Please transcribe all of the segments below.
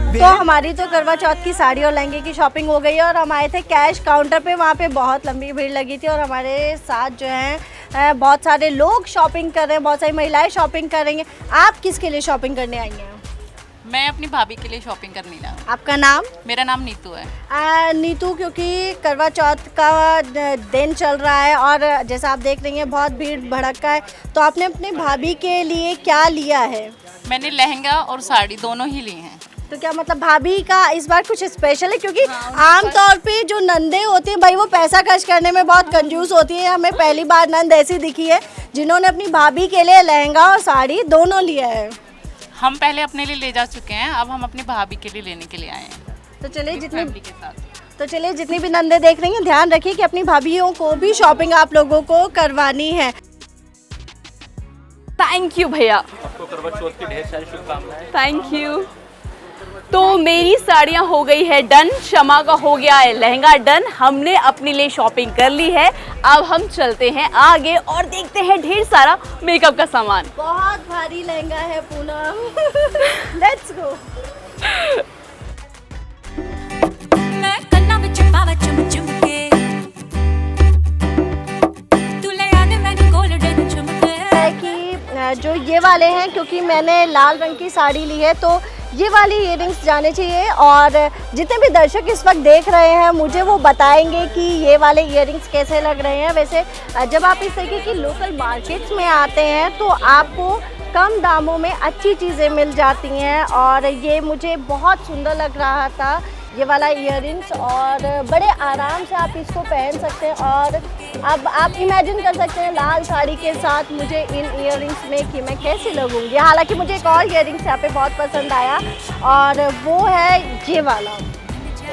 तो हमारी तो करवा चौथ की साड़ी और लहंगे की शॉपिंग हो गई है और हम आए थे कैश काउंटर पे। वहाँ पे बहुत लंबी भीड़ लगी थी और हमारे साथ जो है बहुत सारे लोग शॉपिंग कर रहे हैं, बहुत सारी महिलाएं शॉपिंग कर रही हैं। आप किसके लिए शॉपिंग करने आई हैं? मैं अपनी भाभी के लिए शॉपिंग करने आई हूँ। आपका नाम? मेरा नाम नीतू है। नीतू, क्योंकि करवा चौथ का दिन चल रहा है और जैसा आप देख रही हैं बहुत भीड़ भड़का है, तो आपने अपनी भाभी के लिए क्या लिया है? मैंने लहंगा और साड़ी दोनों ही ली हैं। तो क्या मतलब भाभी का इस बार कुछ स्पेशल है? क्योंकि आमतौर पे जो नंदे होती हैं भाई वो पैसा खर्च करने में बहुत कंजूस होती है। हमें पहली बार नंद ऐसी दिखी है जिन्होंने अपनी भाभी के लिए लहंगा और साड़ी दोनों लिया है। हम पहले अपने लिए ले जा चुके हैं, अब हम अपनी भाभी के लिए लेने के लिए आए हैं। तो चलिए जितनी भी नंदे देख रही हैं ध्यान रखिए कि अपनी भाभीयों को भी शॉपिंग आप लोगों को करवानी है। थैंक यू भैया, आपको करवा चौथ की ढेर सारी शुभकामनाएं। Thank you. तो मेरी साड़ियाँ हो गई है डन, शमा का हो गया है लहंगा डन, हमने अपने लिए शॉपिंग कर ली है। अब हम चलते हैं आगे और देखते हैं ढेर सारा मेकअप का सामान। बहुत भारी लहंगा है पूनम। Let's go. जो ये वाले हैं, क्योंकि मैंने लाल रंग की साड़ी ली है तो ये वाली इयररिंग्स जाने चाहिए। और जितने भी दर्शक इस वक्त देख रहे हैं मुझे वो बताएंगे कि ये वाले इयररिंग्स कैसे लग रहे हैं। वैसे जब आप इस तरीके की लोकल मार्केट्स में आते हैं तो आपको कम दामों में अच्छी चीज़ें मिल जाती हैं और ये मुझे बहुत सुंदर लग रहा था ये वाला इयररिंग्स, और बड़े आराम से आप इसको पहन सकते हैं। और अब आप इमेजिन कर सकते हैं लाल साड़ी के साथ मुझे इन इयररिंग्स में कि मैं कैसी लगूंगी। हालांकि मुझे एक और इयररिंग्स यहाँ पे बहुत पसंद आया और वो है ये वाला।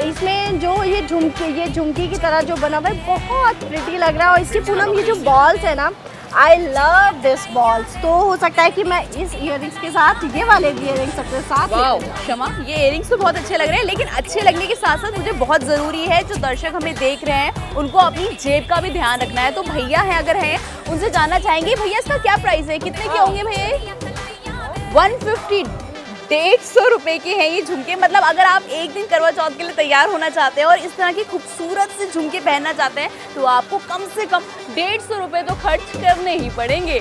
इसमें जो ये झुमकी की तरह जो बना हुआ है बहुत प्रिटी लग रहा है। और इसकी पूनम ये जो बॉल्स है ना, आई लव दिस बॉल्स। तो हो सकता है कि मैं इस इयररिंग्स के साथ ये वाले इयररिंग्स अपने साथ। वाओ शमा, ये इयररिंग्स तो बहुत अच्छे लग रहे हैं, लेकिन अच्छे लगने के साथ साथ मुझे बहुत ज़रूरी है जो दर्शक हमें देख रहे हैं उनको अपनी जेब का भी ध्यान रखना है। तो भैया हैं अगर हैं उनसे जानना चाहेंगे भैया इसका क्या प्राइस है, कितने के होंगे भैया? 150, 150 रुपये के हैं ये झुमके। मतलब अगर आप एक दिन करवा चौथ के लिए तैयार होना चाहते हैं और इस तरह की खूबसूरत से झुमके पहनना चाहते हैं तो आपको कम से कम 150 रुपये तो खर्च करने ही पड़ेंगे।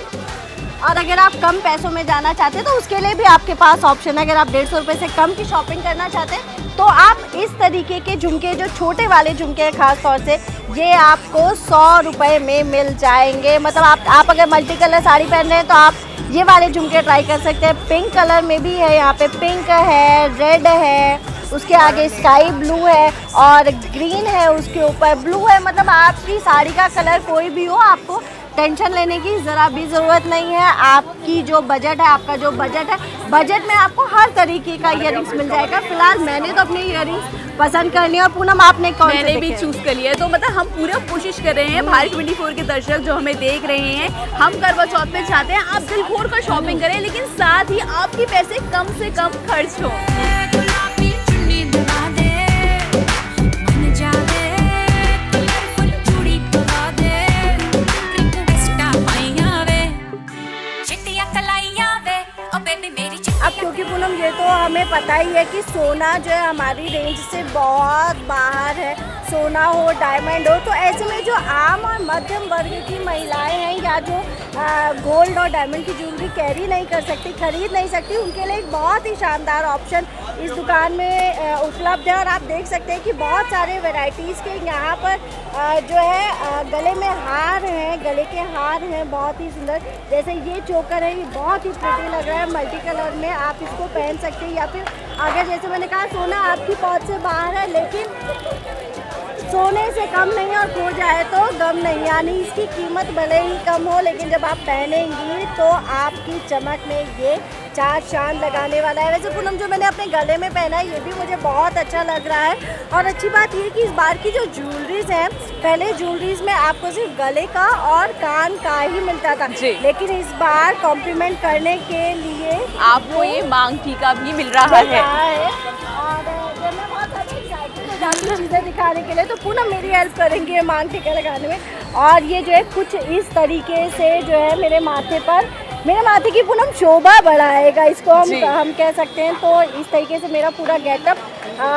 और अगर आप कम पैसों में जाना चाहते हैं तो उसके लिए भी आपके पास ऑप्शन है। अगर आप 150 रुपये से कम की शॉपिंग करना चाहते हैं तो आप इस तरीके के झुमके, जो छोटे वाले झुमके हैं खास तौर से, ये आपको 100 रुपये में मिल जाएंगे। मतलब आप अगर मल्टी कलर साड़ी पहन रहे हैं तो आप ये वाले झुमके ट्राई कर सकते हैं। पिंक कलर में भी है, यहाँ पे पिंक है, रेड है, उसके आगे स्काई ब्लू है और ग्रीन है, उसके ऊपर ब्लू है। मतलब आपकी साड़ी का कलर कोई भी हो आपको टेंशन लेने की ज़रा भी ज़रूरत नहीं है। आपकी जो बजट है, आपका जो बजट है, बजट में आपको हर तरीके का इयररिंग्स मिल जाएगा। फिलहाल मैंने तो अपने इयररिंग्स पसंद कर लिया और पूनम आपने कौन से? मैंने भी चूज़ कर लिया है। तो मतलब हम पूरा कोशिश कर रहे हैं, भारत 24 के दर्शक जो हमें देख रहे हैं, हम करवा चौथ में चाहते हैं आप दिल खोल कर शॉपिंग करें, लेकिन साथ ही आपके पैसे कम से कम खर्च हो। अब क्योंकि पूनम ये तो हमें पता ही है कि सोना जो है हमारी रेंज से बहुत बाहर है, सोना हो डायमंड हो, तो ऐसे में जो आम और मध्यम वर्ग की महिलाएं हैं या जो गोल्ड और डायमंड की ज्वेलरी कैरी नहीं कर सकती, खरीद नहीं सकती, उनके लिए एक बहुत ही शानदार ऑप्शन इस दुकान में उपलब्ध है। और आप देख सकते हैं कि बहुत सारे वैरायटीज़ के यहाँ पर जो है गले में हार हैं, गले के हार हैं बहुत ही सुंदर। जैसे ये चोकर है, ये बहुत ही प्रिटी लग रहा है, मल्टी कलर में आप इसको पहन सकते हैं। या फिर अगर जैसे मैंने कहा सोना आपकी पहुंच से बाहर है लेकिन सोने से कम नहीं और खो जाए तो गम नहीं, यानी इसकी कीमत भले ही कम हो लेकिन जब आप पहनेंगी तो आपकी चमक में ये चार चांद लगाने वाला है। वैसे पूनम जो मैंने अपने गले में पहना है ये भी मुझे बहुत अच्छा लग रहा है। और अच्छी बात ये कि इस बार की जो ज्वेलरीज हैं, पहले ज्वेलरीज में आपको सिर्फ गले का और कान का ही मिलता था, लेकिन इस बार कॉम्प्लीमेंट करने के लिए आपको ये मांग टीका भी मिल रहा है। और मैं बहुत चीज़ें दिखाने के लिए तो पूनम मेरी हेल्प करेंगे मांग टीका लगाने में। और ये जो है कुछ इस तरीके से जो है मेरे माथे पर मेरे माथे की पूनम शोभा बढ़ाएगा, इसको जी। हम कह सकते हैं। तो इस तरीके से मेरा पूरा गेटअप,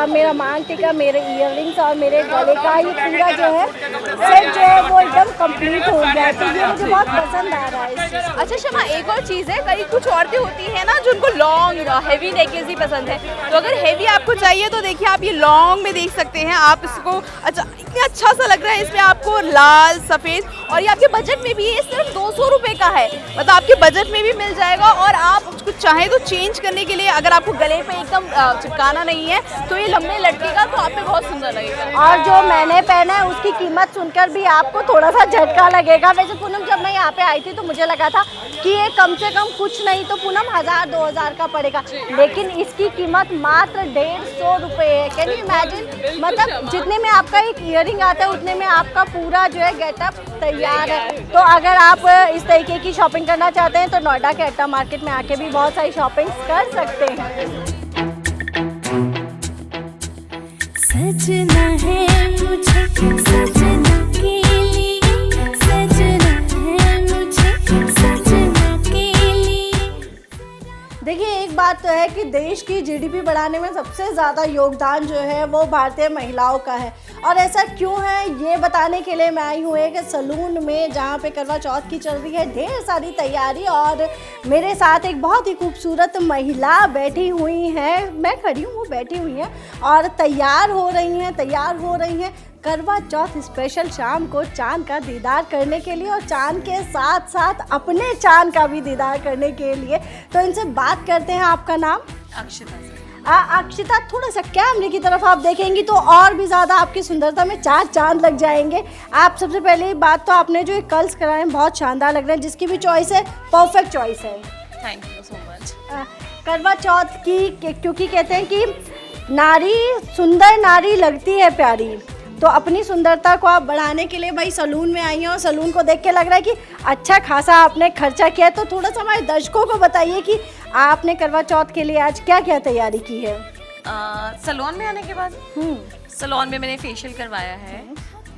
मेरा मांग टीका, मेरे इयररिंग्स और मेरे गले का ये पूरा जो है सेट जो है वो एकदम कंप्लीट हो गया है। तो ये मुझे बहुत पसंद आ रहा है इस चीज़ को। अच्छा शमा, एक और चीज़ है, कई कुछ औरतें होती हैं ना जो उनको लॉन्ग हैवी नेकलेस ही पसंद है, तो अगर हैवी आपको चाहिए तो देखिए आप ये लॉन्ग में देख सकते हैं आप इसको। अच्छा, इतना अच्छा सा लग रहा है इसमें आपको लाल सफ़ेद, और ये आपके बजट में भी है, सिर्फ 200 रुपये का है, मतलब आपके बजट में भी मिल जाएगा। और आप उसको चाहें तो चेंज करने के लिए, अगर आपको गले पे एकदम चिपकाना नहीं है तो ये लंबे लटकेगा, तो आप पे बहुत सुंदर लगेगा। और जो मैंने पहना है उसकी कीमत सुनकर भी आपको थोड़ा सा झटका लगेगा। वैसे पूनम जब मैं यहाँ पे आई थी तो मुझे लगा था कि ये कम से कम कुछ नहीं तो पूनम 1000-2000 का पड़ेगा, लेकिन इसकी कीमत मात्र 150 रुपये है। कैन यू इमेजिन, मतलब जितने में आपका एक ईयरिंग आता है उतने में आपका पूरा जो है गेटअप तैयार है। तो अगर आप इस तरीके की शॉपिंग करना चाहते हैं तो नोएडा के अट्टा मार्केट में आके भी बहुत सारी शॉपिंग कर सकते हैं। सजना है मुझे सजना के लिए, सजना है मुझे सजना के लिए। देखिए, एक बात तो है कि देश की जीडीपी बढ़ाने में सबसे ज़्यादा योगदान जो है वो भारतीय महिलाओं का है। और ऐसा क्यों है ये बताने के लिए मैं आई हूँ एक सैलून में, जहाँ पे करवा चौथ की चल रही है ढेर सारी तैयारी। और मेरे साथ एक बहुत ही खूबसूरत महिला बैठी हुई है, मैं खड़ी हूँ वो बैठी हुई है और तैयार हो रही हैं करवा चौथ स्पेशल शाम को चांद का दीदार करने के लिए, और चांद के साथ साथ अपने चांद का भी दीदार करने के लिए। तो इनसे बात करते हैं। आपका नाम? अक्षता। अक्षिता, थोड़ा सा कैमरे की तरफ आप देखेंगी तो और भी ज़्यादा आपकी सुंदरता में 4 चांद लग जाएंगे। आप सबसे पहले बात तो आपने जो ये कर्ल्स कराए हैं बहुत शानदार लग रहे हैं, जिसकी भी चॉइस है परफेक्ट चॉइस है। Thank you so much. करवा चौथ की क्योंकि कहते हैं कि नारी सुंदर नारी लगती है प्यारी, तो अपनी सुंदरता को आप बढ़ाने के लिए भाई सैलून में आई हैं और सैलून को देख के लग रहा है कि अच्छा खासा आपने खर्चा किया। तो थोड़ा सा हमारे दर्शकों को बताइए कि आपने करवा चौथ के लिए आज क्या क्या तैयारी की है। सैलून में आने के बाद सैलून में मैंने फेशियल करवाया है,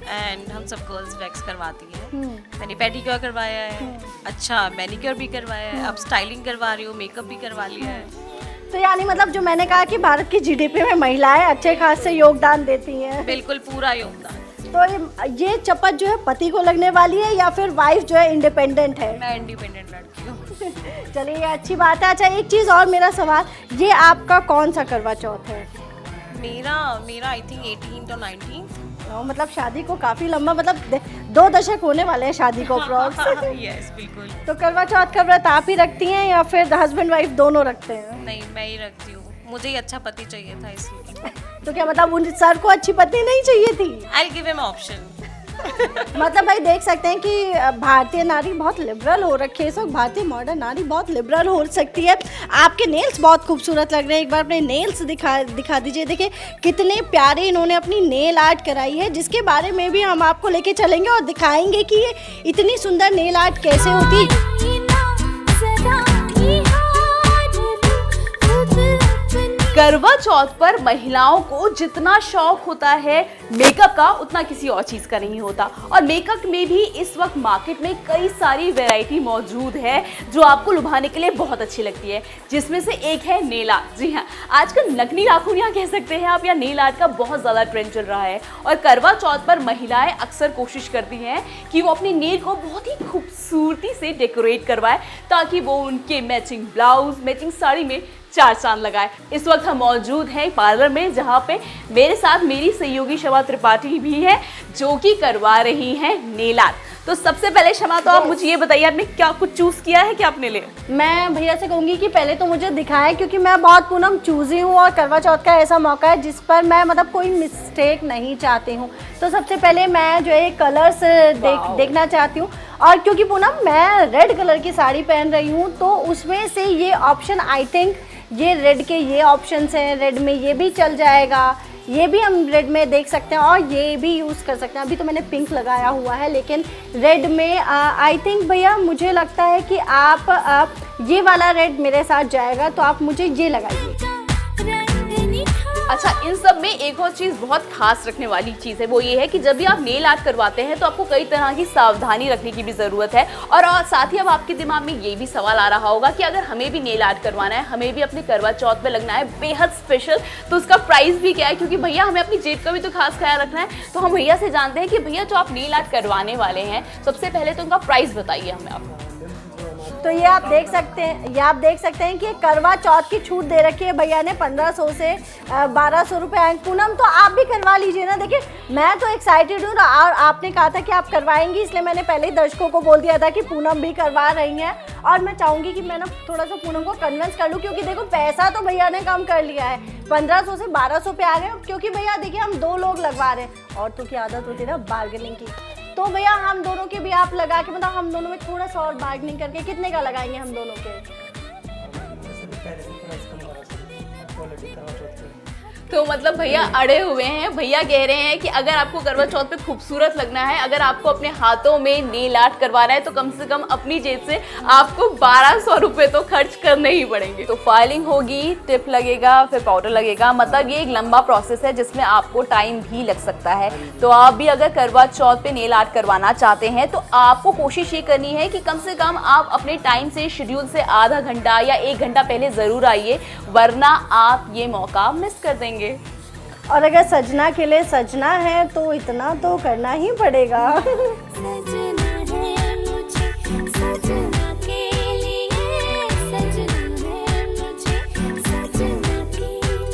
एंड हम सब गर्ल्स वैक्स करवाती हैं। मैंने पेडिक्योर करवाया है, अच्छा मैनिक्योर भी करवाया है, अब स्टाइलिंग करवा रही हूँ, मेकअप भी करवा लिया है। तो यानी मतलब जो मैंने कहा कि भारत की जीडीपी में महिलाएं अच्छे खासे योगदान देती हैं। बिल्कुल पूरा योगदान। तो ये चपत जो है पति को लगने वाली है या फिर वाइफ जो है इंडिपेंडेंट है? मैं इंडिपेंडेंट लड़की हूँ। चलिए, ये अच्छी बात है। अच्छा, एक चीज़ और मेरा सवाल, ये आपका कौन सा करवा चौथ है? मेरा आई थिंक 18 to 19। मतलब शादी को काफ़ी लंबा, मतलब 2 दशक होने वाले हैं शादी को अप्रॉक्स। यस बिल्कुल। तो करवा चौथ का व्रत आप ही रखती हैं या फिर हस्बैंड वाइफ दोनों रखते हैं? नहीं, मैं ही रखती हूँ, मुझे ही अच्छा पति चाहिए था इसलिए। तो क्या मतलब उन सर को अच्छी पत्नी नहीं चाहिए थी? I give him option. मतलब भाई देख सकते हैं कि भारतीय नारी बहुत लिबरल हो रखी है इस वक्त, भारतीय मॉडर्न नारी बहुत लिबरल हो सकती है। आपके नेल्स बहुत खूबसूरत लग रहे हैं, एक बार अपने नेल्स दिखा दीजिए। देखिए कितने प्यारे इन्होंने अपनी नेल आर्ट कराई है, जिसके बारे में भी हम आपको लेके चलेंगे और दिखाएंगे कि ये इतनी सुंदर नेल आर्ट कैसे होती है। करवा चौथ पर महिलाओं को जितना शौक होता है मेकअप का, उतना किसी और चीज़ का नहीं होता। और मेकअप में भी इस वक्त मार्केट में कई सारी वैरायटी मौजूद है जो आपको लुभाने के लिए बहुत अच्छी लगती है, जिसमें से एक है नेल आर्ट। जी हाँ, आजकल नकली नाखूनियाँ कह सकते हैं आप, या नेल आर्ट का बहुत ज़्यादा ट्रेंड चल रहा है। और करवा चौथ पर महिलाएं अक्सर कोशिश करती हैं कि वो अपनी नेल को बहुत ही खूबसूरती से डेकोरेट करवाए, ताकि वो उनके मैचिंग ब्लाउज, मैचिंग साड़ी में 4 चांद लगाए। इस वक्त हम मौजूद हैं पार्लर में, जहाँ पे मेरे साथ मेरी सहयोगी शमा त्रिपाठी भी है जो कि करवा रही हैं नेल आर्ट। तो सबसे पहले शमा, तो आप मुझे ये बताइए आपने क्या कुछ चूज़ किया है क्या अपने लिए? मैं भैया से कहूँगी कि पहले तो मुझे दिखाएं, क्योंकि मैं बहुत पूनम चूज़ी हूँ और करवा चौथ का ऐसा मौका है जिस पर मैं मतलब कोई मिस्टेक नहीं चाहती हूँ। तो सबसे पहले मैं जो है कलर्स देखना चाहती हूँ। और क्योंकि पूनम मैं रेड कलर की साड़ी पहन रही हूँ, तो उसमें से ये ऑप्शन आई थिंक ये रेड के ये ऑप्शंस हैं, रेड में ये भी चल जाएगा, ये भी हम रेड में देख सकते हैं और ये भी यूज़ कर सकते हैं। अभी तो मैंने पिंक लगाया हुआ है, लेकिन रेड में आई थिंक भैया मुझे लगता है कि आप ये वाला रेड मेरे साथ जाएगा, तो आप मुझे ये लगाइए। अच्छा, इन सब में एक और चीज़ बहुत खास रखने वाली चीज़ है, वो ये है कि जब भी आप नेल आर्ट करवाते हैं तो आपको कई तरह की सावधानी रखने की भी ज़रूरत है। और साथ ही अब आपके दिमाग में ये भी सवाल आ रहा होगा कि अगर हमें भी नेल आर्ट करवाना है, हमें भी अपने करवा चौथ पे लगना है बेहद स्पेशल, तो उसका प्राइस भी क्या है? क्योंकि भैया हमें अपनी जेब का भी तो खास ख्याल रखना है। तो हम भैया से जानते हैं कि भैया जो आप नेल आर्ट करवाने वाले हैं, सबसे पहले तो उनका प्राइस बताइए हमें आप। तो ये आप देख सकते हैं कि करवा चौथ की छूट दे रखी है भैया ने 1500 से 1200 रुपये। पूनम तो आप भी करवा लीजिए ना। देखिए मैं तो एक्साइटेड हूँ और आपने कहा था कि आप करवाएंगी, इसलिए मैंने पहले ही दर्शकों को बोल दिया था कि पूनम भी करवा रही हैं। और मैं चाहूँगी कि मैं ना थोड़ा सा पूनम को कन्विंस कर लूँ, क्योंकि देखो पैसा तो भैया ने कम कर लिया है, 1500 से 1200 पे आ गए। क्योंकि भैया देखिए हम 2 लोग लगवा रहे हैं, औरतों की आदत होती है ना बार्गेनिंग की। तो भैया हम दोनों के भी आप लगा के, मतलब हम दोनों में थोड़ा सा और बार्गेनिंग करके कितने का लगाएंगे हम दोनों के? तो मतलब भैया अड़े हुए हैं। भैया कह रहे हैं कि अगर आपको करवा चौथ पे खूबसूरत लगना है, अगर आपको अपने हाथों में नेल आर्ट करवाना है, तो कम से कम अपनी जेब से आपको 1200 रुपये तो खर्च करने ही पड़ेंगे। तो फाइलिंग होगी, टिप लगेगा, फिर पाउडर लगेगा, मतलब ये एक लंबा प्रोसेस है जिसमें आपको टाइम भी लग सकता है। तो आप भी अगर करवा चौथ पे नेल आर्ट करवाना चाहते हैं तो आपको कोशिश ये करनी है कि कम से कम आप अपने टाइम से, शेड्यूल से आधा घंटा या 1 घंटा पहले ज़रूर आइए, वरना आप ये मौका मिस कर देंगे। और अगर सजना के लिए सजना है तो इतना तो करना ही पड़ेगा। सजना है मुझे सजना के लिए, सजना है मुझे सजना के लिए।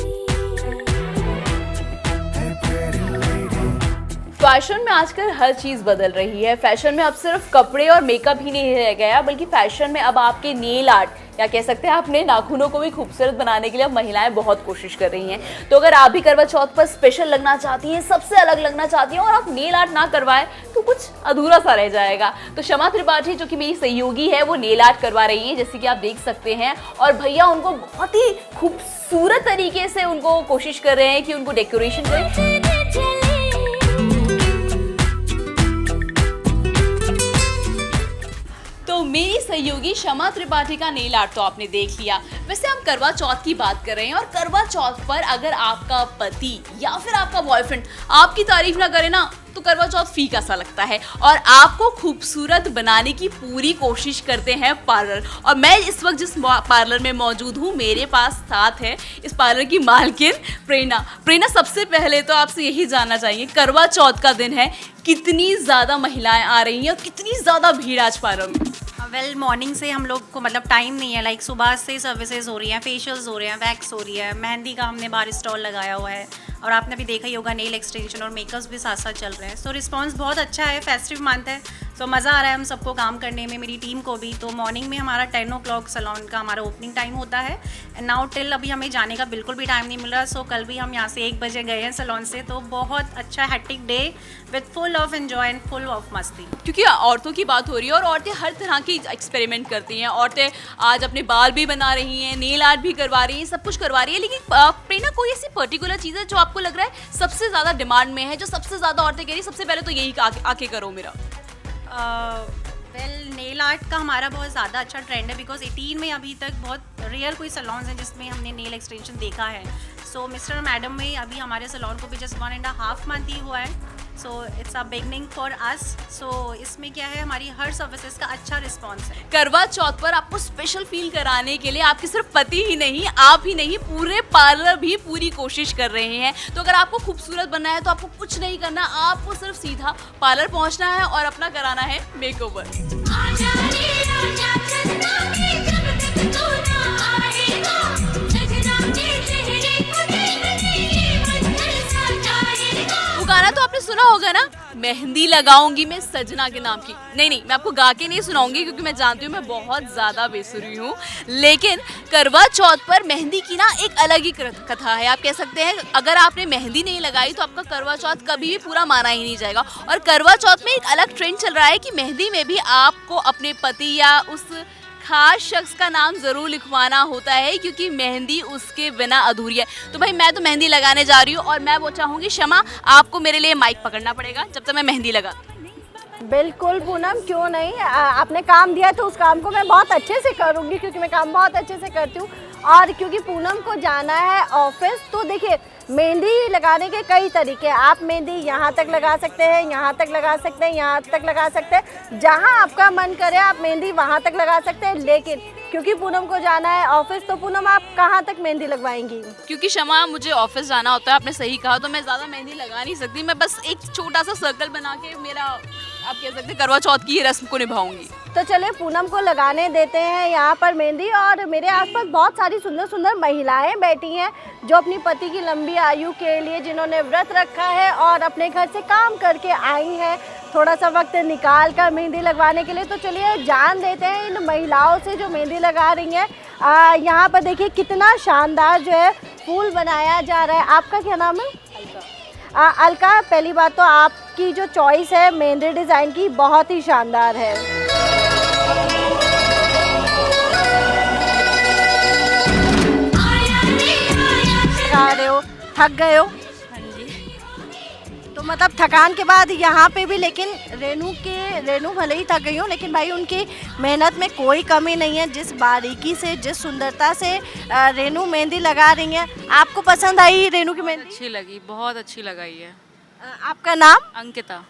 फैशन में आजकल हर चीज़ बदल रही है। फैशन में अब सिर्फ कपड़े और मेकअप ही नहीं रह गया, बल्कि फैशन में अब आपके नेल आर्ट या कह सकते हैं अपने नाखूनों को भी खूबसूरत बनाने के लिए अब महिलाएं बहुत कोशिश कर रही हैं। तो अगर आप भी करवा चौथ पर स्पेशल लगना चाहती हैं, सबसे अलग लगना चाहती हैं और आप नेल आर्ट ना करवाएं तो कुछ अधूरा सा रह जाएगा। तो शमा त्रिपाठी जो कि मेरी सहयोगी है, वो नेल आर्ट करवा रही है, जैसे कि आप देख सकते हैं। और भैया उनको बहुत ही खूबसूरत तरीके से उनको कोशिश कर रहे हैं कि उनको डेकोरेशन करें। तो मेरी सहयोगी शमा त्रिपाठी का नेल आर्ट तो आपने देख लिया। वैसे हम करवा चौथ की बात कर रहे हैं, और करवा चौथ पर अगर आपका पति या फिर आपका बॉयफ्रेंड आपकी तारीफ ना करे ना, तो करवा चौथ फीका सा लगता है। और आपको खूबसूरत बनाने की पूरी कोशिश करते हैं पार्लर। और मैं इस वक्त जिस पार्लर में मौजूद हूँ, मेरे पास साथ है इस पार्लर की मालकिन प्रेरणा। प्रेरणा, सबसे पहले तो आपसे यही जानना चाहिए, करवा चौथ का दिन है, कितनी ज़्यादा महिलाएं आ रही हैं और कितनी ज़्यादा भीड़ आज पार्लर में? वेल मॉर्निंग से हम लोग को मतलब टाइम नहीं है, लाइक सुबह से सर्विसेज हो रही हैं, फेशियल्स हो रहे हैं, वैक्स हो रही है, मेहंदी का हमने बाहर स्टॉल लगाया हुआ है, और आपने भी देखा ही होगा नेल एक्सटेंशन और मेकअप्स भी साथ साथ चल रहे हैं। सो रिस्पांस बहुत अच्छा है, फेस्टिव मंथ है, सो मज़ा आ रहा है हम सबको काम करने में, मेरी टीम को भी। तो मॉर्निंग में हमारा 10 o'clock सैलून का हमारा ओपनिंग टाइम होता है, एंड नाउ टिल अभी हमें जाने का बिल्कुल भी टाइम नहीं मिल रहा। सो कल भी हम यहाँ से 1 बजे गए हैं सैलून से। तो बहुत अच्छा hectic day with full of enjoy and full of मस्ती। क्योंकि औरतों की बात हो रही है और औरतें हर तरह की एक्सपेरिमेंट करती हैं। औरतें आज अपने बाल भी बना रही हैं, नेल आर्ट भी करवा रही हैं, सब कुछ करवा रही है। लेकिन प्रेरणा, कोई ऐसी पर्टिकुलर चीज़ है जो आपको लग रहा है सबसे ज़्यादा डिमांड में है, जो सबसे ज़्यादा औरतें कह रही सबसे पहले तो यही आके करो मेरा? वेल नेल आर्ट का हमारा बहुत ज़्यादा अच्छा ट्रेंड है, बिकॉज 18 में अभी तक बहुत रेयर कोई सैलून्स हैं जिसमें हमने नेल एक्सटेंशन देखा है। सो मिस्टर मैडम में अभी हमारे सैलून को भी जस्ट 1.5 मंथ ही हुआ है। So it's a beginning for us. So इसमें क्या है, हमारी हर सर्विसेज का अच्छा रिस्पॉन्स है। करवा चौथ पर आपको स्पेशल फील कराने के लिए आपके सिर्फ पति ही नहीं, आप ही नहीं, पूरे पार्लर भी पूरी कोशिश कर रहे हैं। तो अगर आपको खूबसूरत बनना है तो आपको कुछ नहीं करना, आपको सिर्फ सीधा पार्लर पहुंचना है और अपना कराना है मेकओवर। गाना तो आपने सुना होगा ना, मेहंदी लगाऊंगी मैं सजना के नाम की। नहीं, मैं आपको गा के नहीं सुनाऊंगी, क्योंकि मैं जानती हूँ मैं बहुत ज़्यादा बेसुरी हूँ। लेकिन करवा चौथ पर मेहंदी की ना एक अलग ही कथा है। आप कह सकते हैं अगर आपने मेहंदी नहीं लगाई तो आपका करवा चौथ कभी भी पूरा माना ही नहीं जाएगा। और करवा चौथ में एक अलग ट्रेंड चल रहा है कि मेहंदी में भी आपको अपने पति या उस खास शख्स का नाम ज़रूर लिखवाना होता है, क्योंकि मेहंदी उसके बिना अधूरी है। तो भाई मैं तो मेहंदी लगाने जा रही हूँ, और मैं वो चाहूँगी शमा, आपको मेरे लिए माइक पकड़ना पड़ेगा जब तक मैं मेहंदी लगा। बिल्कुल पूनम, क्यों नहीं, आपने काम दिया तो उस काम को मैं बहुत अच्छे से करूँगी, क्योंकि मैं काम बहुत अच्छे से करती हूँ। और क्योंकि पूनम को जाना है ऑफिस, तो देखिए मेहंदी लगाने के कई तरीके हैं। आप मेहंदी यहाँ तक लगा सकते हैं, यहाँ तक लगा सकते हैं, यहाँ तक लगा सकते हैं, जहाँ आपका मन करे आप मेहंदी वहाँ तक लगा सकते हैं। लेकिन क्योंकि पूनम को जाना है ऑफिस, तो पूनम आप कहाँ तक मेहंदी लगवाएंगी? क्योंकि शमा मुझे ऑफिस जाना होता है, आपने सही कहा, तो मैं ज़्यादा मेहंदी लगा नहीं सकती। मैं बस एक छोटा सा सर्कल बना के मेरा, आप कह सकते हैं, करवा चौथ की ये रस्म को निभाऊंगी। तो चलिए पूनम को लगाने देते हैं यहाँ पर मेहंदी। और मेरे आसपास बहुत सारी सुंदर सुंदर महिलाएं बैठी हैं जो अपनी पति की लंबी आयु के लिए, जिन्होंने व्रत रखा है और अपने घर से काम करके आई हैं थोड़ा सा वक्त निकाल कर मेहंदी लगवाने के लिए। तो चलिए जान देते हैं इन महिलाओं से जो मेहंदी लगा रही हैं। यहाँ पर देखिए कितना शानदार जो है फूल बनाया जा रहा है। आपका क्या नाम है? अलका, पहली बात तो आपकी जो चॉइस है मेहंदी डिज़ाइन की बहुत ही शानदार है। लगा रहे हो, थक गए हो? हाँ जी। तो मतलब थकान के बाद यहाँ पे भी, लेकिन रेनू भले ही थक गई हो, लेकिन भाई उनकी मेहनत में कोई कमी नहीं है। जिस बारीकी से, जिस सुंदरता से रेनू मेहंदी लगा रही हैं, आपको पसंद आई रेनू की मेहंदी? अच्छी लगी, बहुत अच्छी लगाई है। आपका नाम? अंकिता।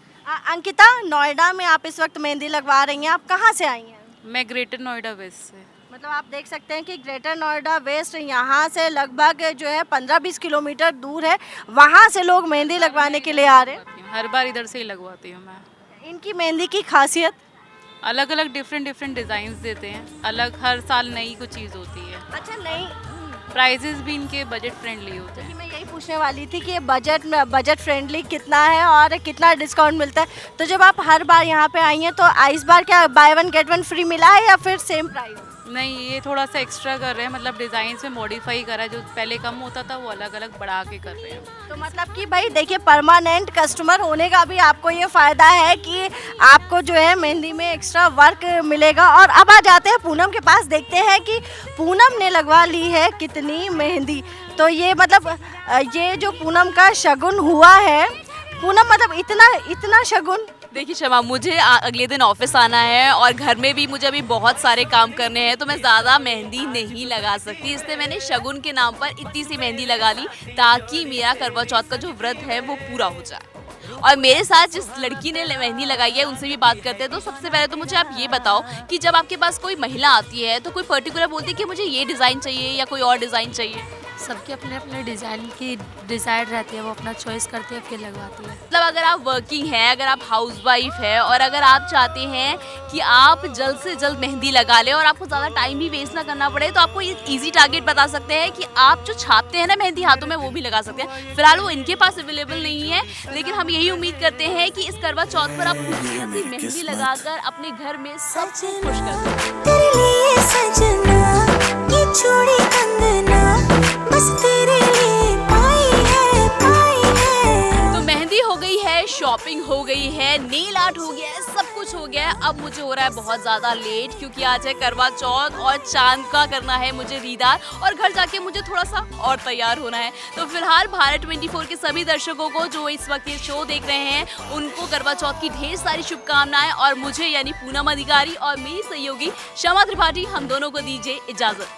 अंकिता, नोएडा में आप इस वक्त मेहंदी लगवा रही हैं, आप कहाँ से आई हैं? मैं ग्रेटर नोएडा वेस्ट से। मतलब आप देख सकते हैं कि ग्रेटर नोएडा वेस्ट यहाँ से लगभग जो है 15-20 किलोमीटर दूर है, वहाँ से लोग मेहंदी लगवाने के लिए आ रहे हैं। हर बार इधर से ही लगवाती हूँ मैं। इनकी मेहंदी की खासियत? अलग अलग डिफरेंट डिज़ाइंस देते हैं, अलग हर साल नई कुछ चीज़ होती है। अच्छा, नहीं, प्राइजेस भी इनके बजट फ्रेंडली होते हैं। मैं यही पूछने वाली थी कि ये बजट फ्रेंडली कितना है और कितना डिस्काउंट मिलता है। तो जब आप हर बार यहाँ पे आई हैं तो इस बार क्या by one get one free मिला है या फिर सेम प्राइस? नहीं, ये थोड़ा सा एक्स्ट्रा कर रहे हैं, मतलब डिज़ाइन में मॉडिफाई करा है। जो पहले कम होता था वो अलग अलग बढ़ा के कर रहे हैं। तो मतलब कि भाई देखिए, परमानेंट कस्टमर होने का भी आपको ये फ़ायदा है कि आपको जो है मेहंदी में एक्स्ट्रा वर्क मिलेगा। और अब आ जाते हैं पूनम के पास, देखते हैं कि पूनम ने लगवा ली है कितनी मेहंदी। तो ये मतलब ये जो पूनम का शगुन हुआ है, पूनम मतलब इतना शगुन। देखिए शमा, मुझे अगले दिन ऑफिस आना है और घर में भी मुझे अभी बहुत सारे काम करने हैं, तो मैं ज़्यादा मेहंदी नहीं लगा सकती। इसलिए मैंने शगुन के नाम पर इतनी सी मेहंदी लगा ली ताकि मेरा करवा चौथ का जो व्रत है वो पूरा हो जाए। और मेरे साथ जिस लड़की ने मेहंदी लगाई है उनसे भी बात करते हैं। तो सबसे पहले तो मुझे आप ये बताओ कि जब आपके पास कोई महिला आती है तो कोई पर्टिकुलर बोलती है कि मुझे ये डिज़ाइन चाहिए या कोई और डिज़ाइन चाहिए? सबके अपने अपने डिज़ाइन की डिज़ायर रहती है, वो अपना चॉइस करती है फिर लगवाती है। मतलब अगर आप वर्किंग हैं, अगर आप हाउसवाइफ है और अगर आप चाहते हैं कि आप जल्द से जल्द मेहंदी लगा लें और आपको ज़्यादा टाइम भी वेस्ट ना करना पड़े, तो आपको ये ईजी टारगेट बता सकते हैं कि आप जो छापते हैं ना मेहंदी हाथों में, वो भी लगा सकते हैं। फिलहाल वो इनके पास अवेलेबल नहीं है, लेकिन हम यही उम्मीद करते हैं कि इस करवा चौथ पर आप खूबसूरत सी मेहंदी लगाकर अपने घर में सबको खुश कर दें। तेरे लिए सजना ये चूड़ी कंगना बस तेरे लिए पाई है। तो मेहंदी हो गई है, शॉपिंग हो गई है, नेल आर्ट हो गया है, सब कुछ हो गया है। अब मुझे हो रहा है बहुत ज़्यादा लेट, क्योंकि आज है करवा चौथ और चांद का करना है मुझे दीदार, और घर जाके मुझे थोड़ा सा और तैयार होना है। तो फिलहाल भारत 24 के सभी दर्शकों को जो इस वक्त ये शो देख रहे हैं, उनको करवा चौथ की ढेर सारी शुभकामनाएं। और मुझे यानी पूनम अधिकारी और मेरी सहयोगी शमा त्रिपाठी, हम दोनों को दीजिए इजाज़त।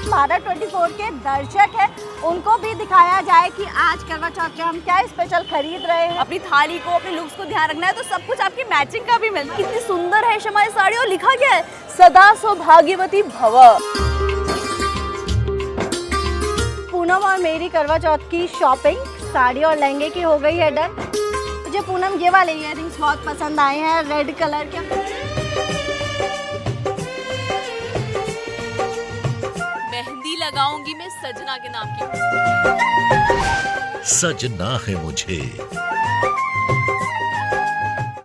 भारत 24 के दर्शक हैं, उनको भी दिखाया जाए कि आज करवा चौथ में हम क्या स्पेशल खरीद रहे हैं। अपनी थाली को, अपने लुक्स को ध्यान रखना है, तो सब कुछ आपकी मैचिंग का भी मिलता है। कितनी सुंदर है शमा ये साड़ी, और लिखा गया है सदा सौभाग्यवती भव। पूनम और मेरी करवा चौथ की शॉपिंग साड़ी और लहंगे की हो गई है डन। मुझे पूनम ये वाले इयररिंग्स बहुत पसंद आए हैं, रेड कलर के। मेहंदी लगाऊंगी मैं सजना के नाम की। सजना है मुझे